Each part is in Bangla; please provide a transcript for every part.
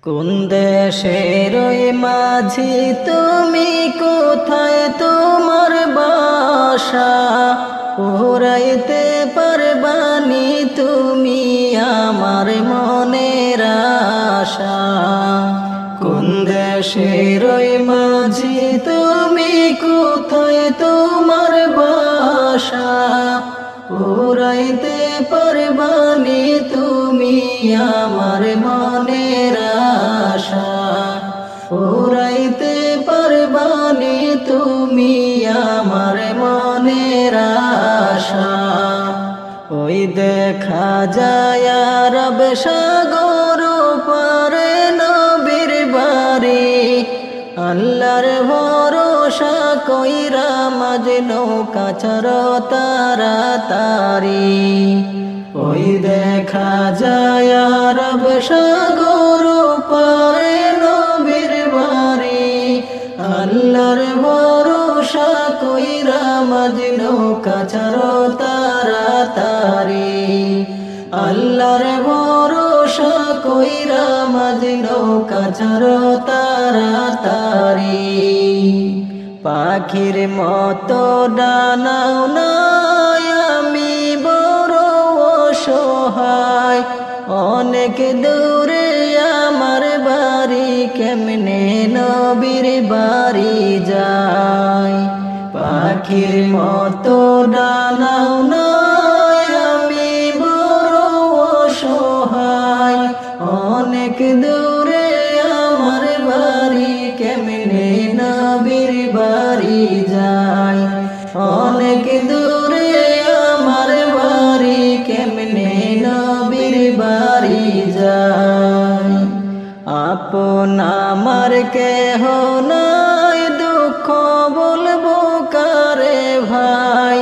কোন দেশের ওই মাঝি তুমি, কোথায় তোমার বাসা? পুরাইতে পারবানি তুমি আমার মনের আশা। কোন দেশের ওই মাঝি তুমি, কোথায় তোমার বাসা? পুরাইতে পারবানি তুমি আমার মনের আশা। পুরাইতে পারবানি তুমি আমার মনের আশা। ওই দেখা যায় আরব সাগর পারে নবীর বাড়ি, আল্লাহর ভরসা কইরা মাঝ নৌকা চড়ো তাড়াতাড়ি। ওই দেখা যায় আরব সাগর পারে নবীর বাড়ি, আল্লাহর ভরসা কইরা মাঝ নৌকা চড়ো তাড়াতাড়ি। আল্লাহর ভরসা কইরা মাঝ নৌকা চড়ো তাড়াতাড়ি। পাখির মতো ডানাও নাই আমি বড় অসহায়, অনেক দূরে আমার বাড়ি, কেমনে নবীর বাড়ি যায়? পাখির মতো ডানাও নাই আমি বড় অসহায়, অনেক দূরে আমার বাড়ি, কেমনে নবীর বাড়ি যায়? অনেক দূরে আমার বাড়ি, কেমনে নবীর বাড়ি যায়? আপন আমার কেহ নাই, দুঃখ বলবো কারে ভাই?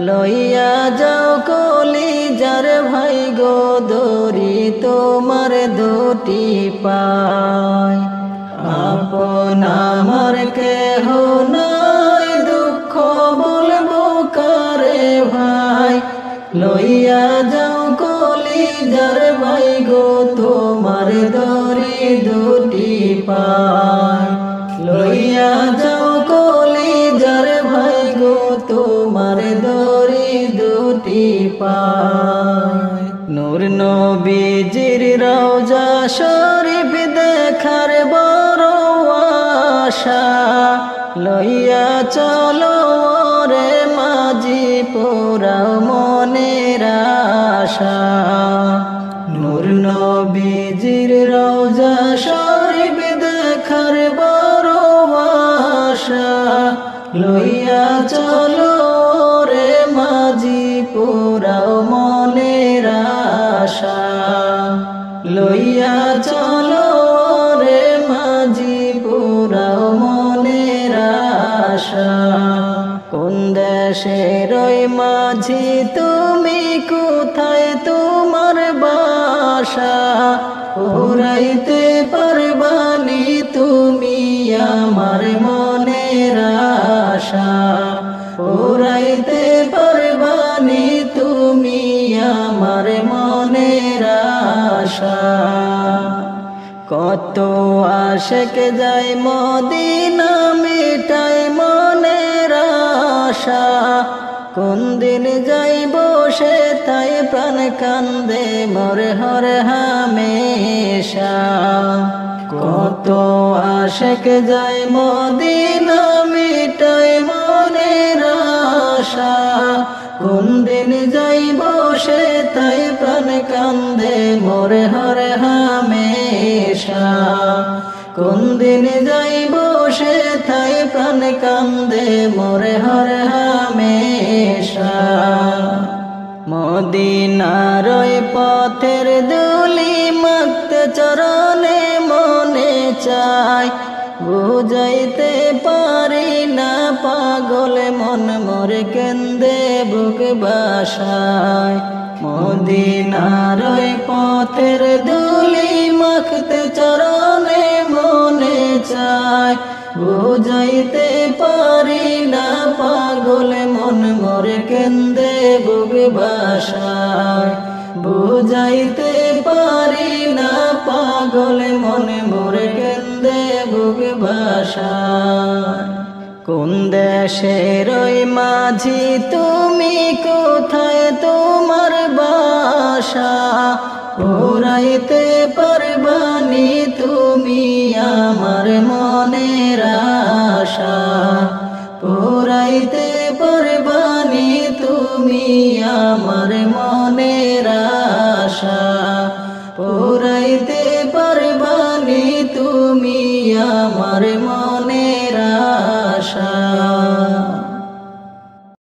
লইয়া যাও কলিজার ভাই গো দড়ি তোমার দুটি পায়। আপন আমার কেহ নাই, দুঃখ বলবো কারে ভাই? লইয়া যাও কলিজার ভাই গো তোমার দড়ি দুটি পায়। লইয়া যাও কলিজার ভাই গো তোমার দড়ি দুটি পায়। নূর নবীজির রওজা শরীফ দেখার বড় আশা, লইয়া চলো রে মাঝি পোরাও মনের আশা। নূর নবীজির রওজা শরীফ দেখার বড় আশা, লইয়া চলো রে মাঝি পোরাও মনের আশা। লইয়া চলো রে মাঝি পোরাও মনের আশা। কোন দেশের ওই মাঝি তুমি, কোথায় তোমার বাসা? পুরাইতে পারবানি তুমি আমার মনের আশা। পুরাইতে পারবানি তুমি আমার মনের আশা। কত আশেক যায় মদিনা, মিটাই মনের আশা। কোন দিন যাইব সে তাই প্রাণ কান্দে মোর হরে হামেশা। কত আশেক যায় মদিনা, মিটাই মনের আশা। কোন দিন যাইব সে তাই প্রাণ কান্দে মোর হরে হামেশা। কোন দিন যাইব সে তাই প্রাণ কান্দে মোর হরে হামেশা। মদিনার ওই পথের ধুলি মাখতে চরণে মনে চায়, বুঝাইতে পারি না পাগল মন মোর কেন্দে বুক বাসায়। মদিনার ওই পথের ধুলি মাখতে চরণে মনে চায়, বুঝাইতে পারি না পাগল মন মোর কেন্দে বুক বাসায়। বুঝাইতে পারি না পাগল মনে মোরে কেন্দে বুক ভাষায়। কোন দেশের ওই মাঝি তুমি, কোথায় তোমার বাসা? পুরাইতে পারবানি তুমি আমার মনের আশা। পুরাইতে পারবানি তুমি আমার মনের আশা। পুরাইতে পারবানি তুমি আমার মনের আশা।